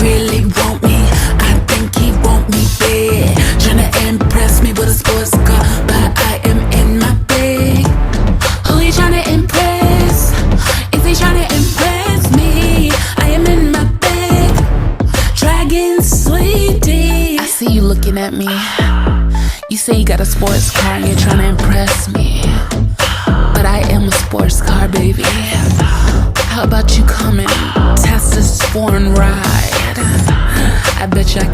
really want me. I think he want me bad. Tryna impress me with a sports car, but I am in my bag. Who he tryna impress? Is he tryna impress me? I am in my bag. Dragon sweetie. I see you looking at me. You say you got a sports car and you're tryna impress me, but I am a sports car, baby. How about you come and test this foreign ride? I bet you I